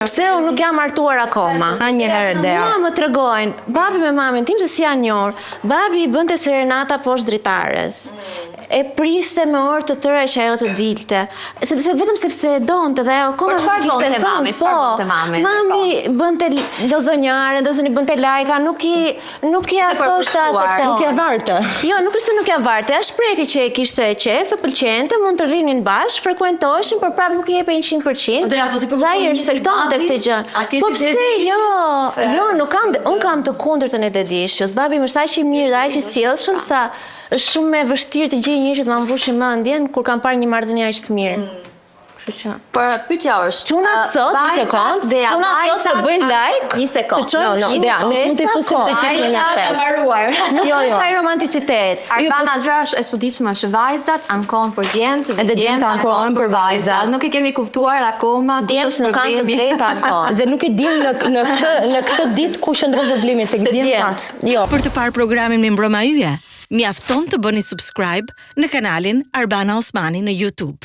Pse unë nuk jam martuar akoma. Një herë dera. Mua më tregojnë, babi me mamin tim se si janë njohur. Babi I bënte serenata poshtë dritares. E priste me orë të tëra që ajo të dilte. Vetëm sepse e donte dhe ajo Por çfarë bënte mami? Çfarë bënte mami? Mami bënte dozonjare, i bënte lajka, nuk I thoshte atë po. Nuk ja varte. Jo, nuk është se nuk ja varte, është shprehti që e kishte qef, e pëlqente, mund të rrinin bashkë, frekuentoheshin, por prapë nuk I jepej 100%. Dhe ai respektonte këtë gjë. Po pse jo, nuk kam, unë kam të kundërtën e dedishës. Babi më është aq I mirë dhe aq I sjellshëm sa është shumë e vështirë të gjej një që të ma mbushi mendjen kur kam parë një marrëdhënie aq të mirë. Kështu që. Por pyetja është, çunat sot, një sekond, çunat sot të bëjnë like. Një sekond. Nuk të fusim të gjithë në fest. Jo, është ai romanticitet. Arbana gjë është e çuditshme që vajzat ankohen për djemt dhe djemt ankohen për vajzat. Nuk e kemi kuptuar akoma. Djemt nuk kanë të drejtë ankohen. Dhe nuk e dim në këtë ditë ku qëndron problemi tek djemt. Jo. Për të parë programin me Mbroma Yje, mjafton të bëni subscribe në kanalin Arbana Osmani në YouTube.